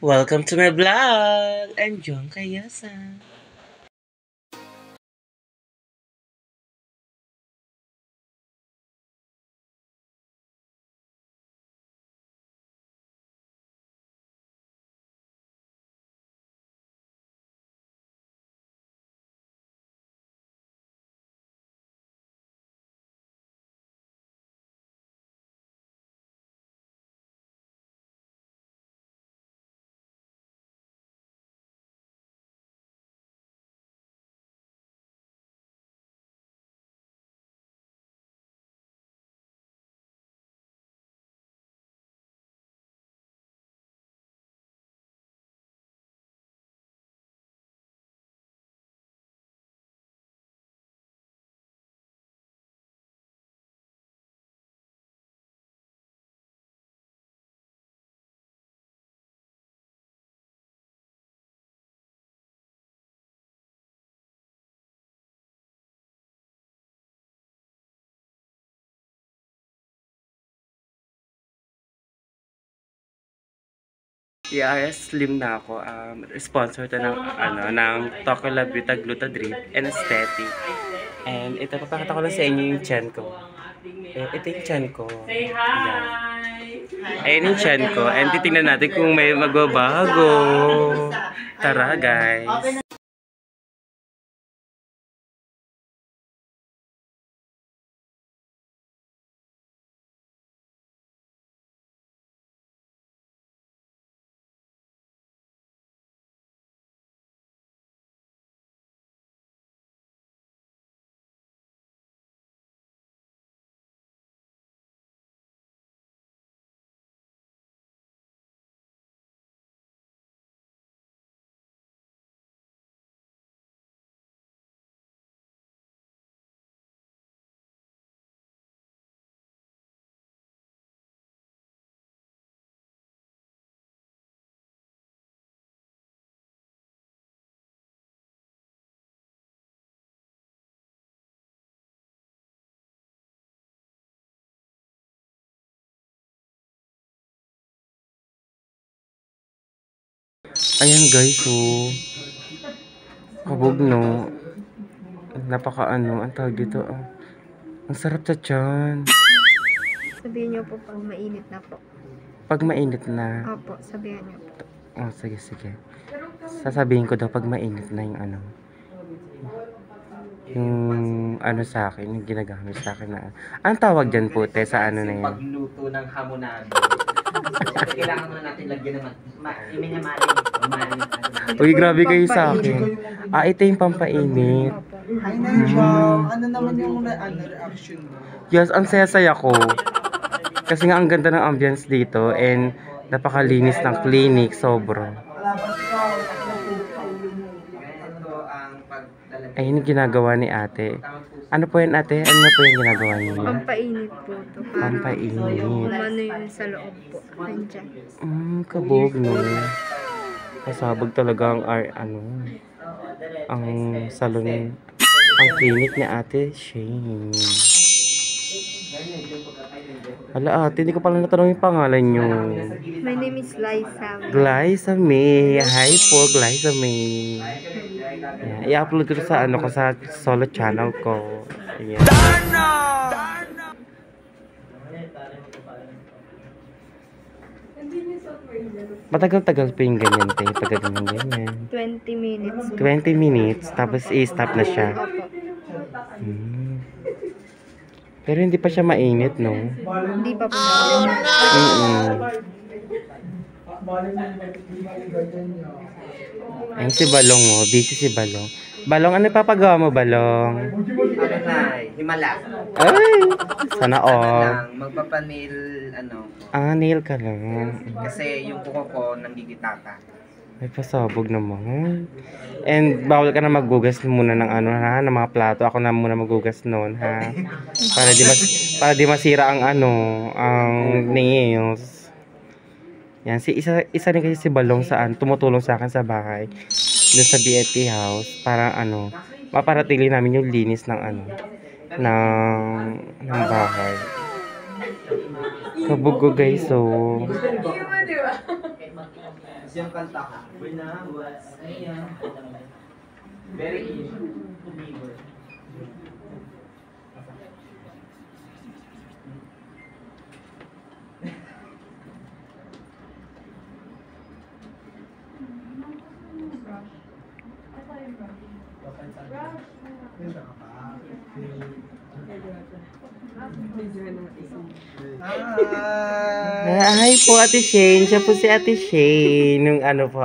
Welcome to my vlog! I'm John Kayasa. Yeah, slim na ako. Sponsor to ng Tocola Butaglutadrip and Aesthetic. And ito, papakita ko lang sa inyo yung chan ko. Ito yung chan ko. Say hi! Ayan yung chan ko. And titingnan natin kung may magbabago. Tara, guys! Ayan guys, so kabog no. Napaka ang tawag dito. Ang sarap sa tiyan. Sabihin niyo po pag mainit na po. Pag mainit na. Opo, sabihin niyo po. Oh, sige, sige. Sasabihin ko daw pag mainit na yung yung sa akin, yung ginagamit sa akin na. Ang tawag dyan po, te, sa ano na yan? Pagluto ng hamonado. Kailangan muna natin lagyan naman. Iminamarin. Uy, grabe kayo sa akin. Ito yung pampainit. Hi, Nigel. Ano naman yung reaction mo? Yes, ang saya-saya ko. Kasi nga ang ganda ng ambience dito and napakalinis ng clinic, sobra. Ayun yung ginagawa ni ate. Ano po yan, ate? Ano po yung ginagawa niyo? Pampainit po to. Pampainit. Umano yun sa loob po. Nandiyan. Kabog no. Kasabog talaga ang salon, ang clinic ni ate Shane. Hala ate, hindi ko pala natanong yung pangalan nyo. My name is Liza. Glyza May. Hi po, Glyza May. I-upload ko sa sa solo channel ko. Ayan. Matagal-tagal pa yung ganyan, te. Pag ganyan. 20 minutes. 20 minutes, tapos i-stop na siya. Opo. Pero hindi pa siya mainit, no? Hindi pa po. Ayun si Balong, oh. Busy si Balong. Balong, ano papagawa mo, Balong? Himala. Ay! Sana all. Magpapanil, Nail ka lang. kasi yung kuko ko nanggigitata. Ay, pasabog naman. And bawal ka na maggugas muna ng ng mga plato. Ako na muna maggugas noon, ha? Para di masira ang ang nails. Yan, isa rin kasi si Balong tumutulong sa akin sa bahay. Doon sa BFT house para maparatili namin yung linis ng ng bahay. Kabog ko guys, so Yung kanta ko. Very easy. Hi po, Ate Shane. Siya po si Ate Shane. Yung ano po,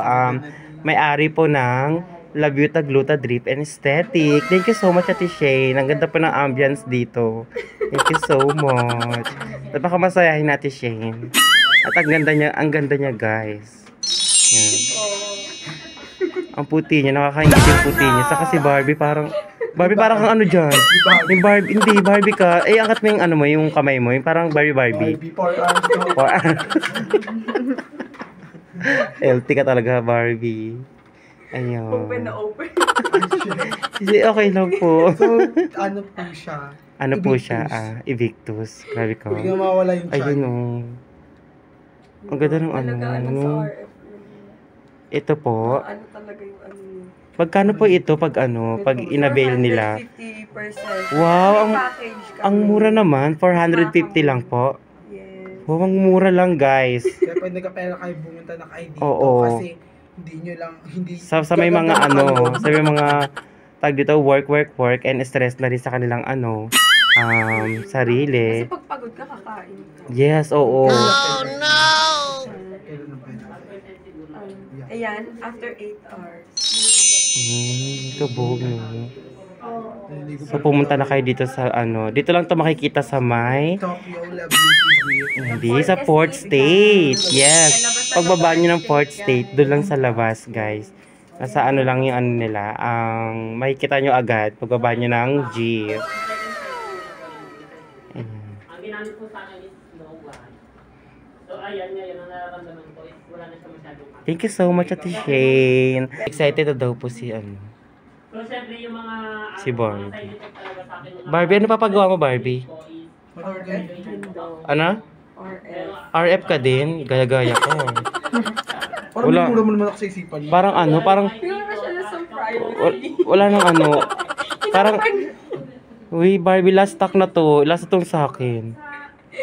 may-ari po ng La Beauta Gluta Drip and Aesthetic. Thank you so much, Ate Shane. Ang ganda po ng ambience dito. Thank you so much. Napakamasayahin na, Ate Shane. At ang ganda niya, guys. Yan. Ang puti niya, nakakaingit yung puti niya. Saka si Barbie parang kang ano dyan. Yung Barbie, hindi, Barbie ka. Eh, angat mo yung ano mo, yung kamay mo. Yung parang Barbie. Before arms ko. LT ka talaga, Barbie. Ayun. Open na open. Okay lang po. So, ano po siya? Ano po siya? Evictus. Grabe ka. Hindi na mawala yung Ayun chan. oh. Ang ganda ng ano. Talaga, ano sa RF. Ito po. Ano talaga yung ano yun. Magkano po ito pag ano, pag inavail nila? 450%. Wow, May package kami. Ang mura naman, 450 lang po. Yes. Wow, ang mura lang, guys. Kaya pag nagkapera kayo, bumunta na kayo dito. Oo. Kasi hindi nyo lang, hindi... Sa may mga ano, sa may mga tag dito, work, and stress na rin sa kanilang ano, sarili. Kasi pag pagod ka, kakain ka. Yes, oo. Kailan na pwede? Ayan, after 8 hours. Kabog, no? Naliligo So, pumunta na kayo dito sa ano, dito lang to makikita sa may, Tokyo La Beauty Drip. hindi, sa Port State. Yes. Pagbaba nyo ng Port State, doon lang sa labas, guys. Nasa ano lang yung ano nila, ang makikita nyo agad, pagbaba nyo ng jeep. Ayan. Ang ginamit po sa akin is no one. So ayan, ngayon ang nararamdaman ko is wala na siya masyadong kain. Thank you so much, Ate Shane. Excited na daw po si ano. So syempre yung mga Si Barbie. mga side effect talaga sa akin nung Barbie, ano papagawa mo, Barbie? ko is Window. Ano? RF. RF ka din? Gaya-gaya ka. Parang Wala. may mura mo naman ako sa isipan niya. Parang ano, parang Tingnan mo siya na sa privacy. wala nang ano. Parang, uy, Barbie, last stock na to. Last itong sa akin.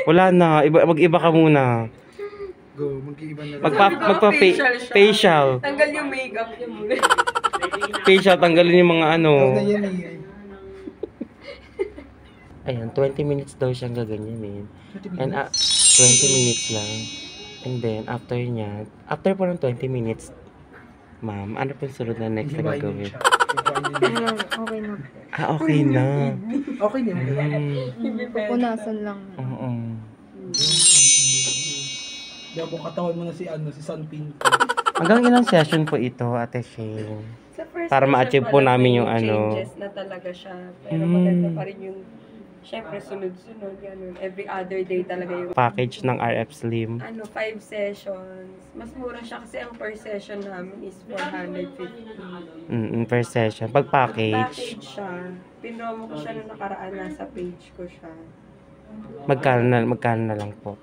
Wala na. Mag-iba ka muna. Go, mag-iiba na lang. Facial siya. Facial. Tanggal yung makeup niya muna. Facial, tanggalin yung mga ano. Ikaw na yan eh. Ayan, 20 minutes daw siyang gaganyanin. And 20 minutes lang. And then, after niya, after po ng 20 minutes, ma'am, ano po yung sunod na next na Hiwain niyo gagawin? siya. Hiwain niyo. Okay na. Okay na. Okay na yun. Pupunasan lang. Oo. Diba po katawan mo na si ano, si San Pinto. Hanggang ilang session po ito, Ate Shane? Sa first Para ma-achieve po session pa lang namin may yung ano. changes na talaga siya. Pero maganda pa rin yung, syempre, sunod-sunod, ganun. Every other day talaga yung, Package ng RF Slim. 5 sessions. Mas mura siya kasi ang per session namin is 450. Per session. Pag package, Package siya. Pinromo ko siya nung nakaraan, nasa page ko siya. magkano na lang po?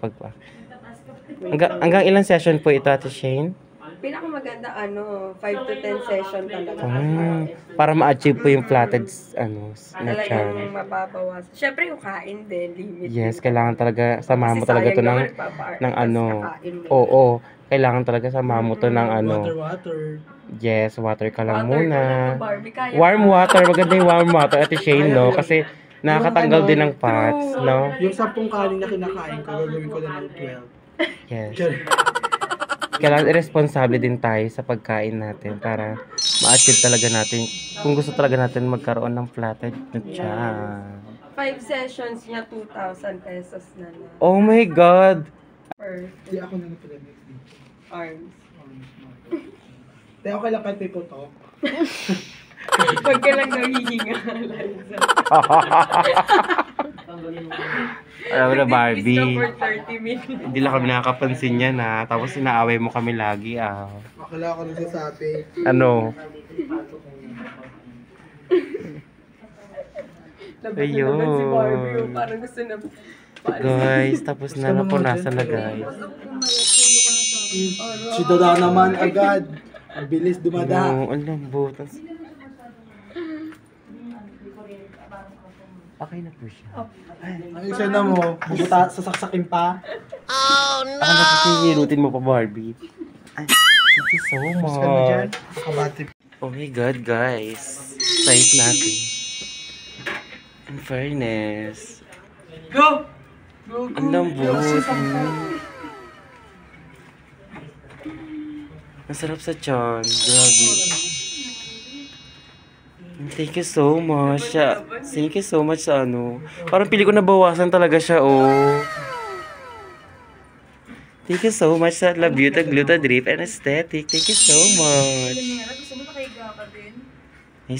Hanggang ilang session po ito, Ate Shane? Pinakamaganda, 5 to 10 session talaga. Para ma-achieve po yung flatted na Talagang chan. mababawas. Syempre yung kain din, limit. Yes, kailangan talaga samahan mo Kasi talaga to sayang ng naman, nagpapa-art, ng tapos ano. kakain mo. Oo, kailangan talaga samahan mo to ng ano. Water. Yes, water ka lang Water muna. ka lang, Barbie, kaya Warm ka. water, maganda yung warm water, Ate Shane, no? Kasi nakakatanggal din ng fats, no? Yung 10 kanin na kinakain ko, gagawin ko na ng 12. Yes. Kailangan irresponsible din tayo sa pagkain natin para ma-achieve talaga natin, kung gusto talaga natin magkaroon ng flatted na chan. 5 sessions niya, 2,000 pesos na lang. Oh my God! Per Hindi ako na napilamit dito. arms. Kaya okay lang kahit may putok. Pag ka lang nahihinga, Liza. Alam mo na, Is Barbie. ka for 30 minutes. Hindi lang kami nakakapansin yan, ha. Tapos inaaway mo kami lagi, ah. Akala ko nagsasabi. Ano? Laban na Ayun. naman si Barbie. Oh, parang gusto na. Guys, tapos na, napunasan na, guys. Pumayat, sulo ka na sa Si Dada naman agad. Ang bilis dumada. Oo, ang lambot. Okay na po siya. Ang isa na mo, bubuta, sasaksakin pa. Ano kasi hirutin mo pa, Barbie? Ay, thank you so Mas ka na dyan. much. Nakabati. Oh my God, guys. Sight natin. In fairness. Go! Ang lambot. Ang sarap sa tiyan. Grabe. Thank you so much. Thank you so much sa ano. Parang pili ko nabawasan talaga siya, oh. Thank you so much sa La Beauty Gluta Drip and Aesthetic. Thank you so much. Gusto mo nakahiga ka din? Hey,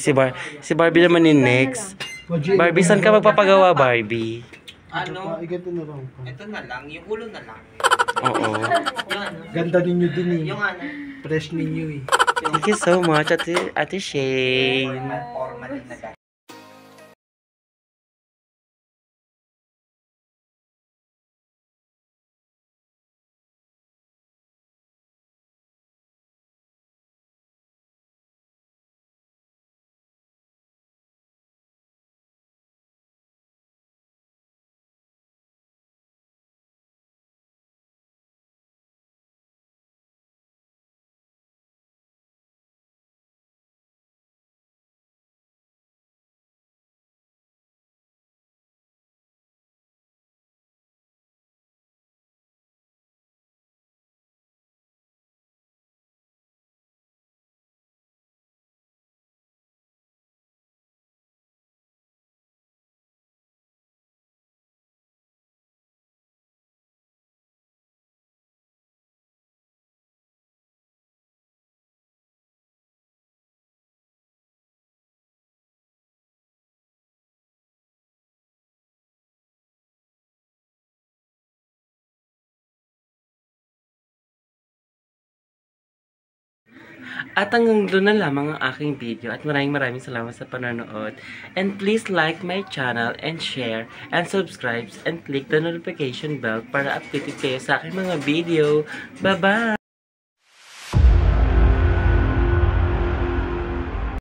si Barbie naman ni next. Barbie, saan ka magpapagawa, Barbie? Ano? Ganito na lang. Ito na lang, yung ulo na lang. Oo. Yung ano? Ganda ninyo din eh. Yung ano? Fresh ninyo eh. Thank you so much, Ate Shane. Formalin na guys. At hanggang doon na lamang ang aking video at maraming salamat sa panonood. And please like my channel and share and subscribe and click the notification bell para updated kayo sa aking mga video. Bye-bye!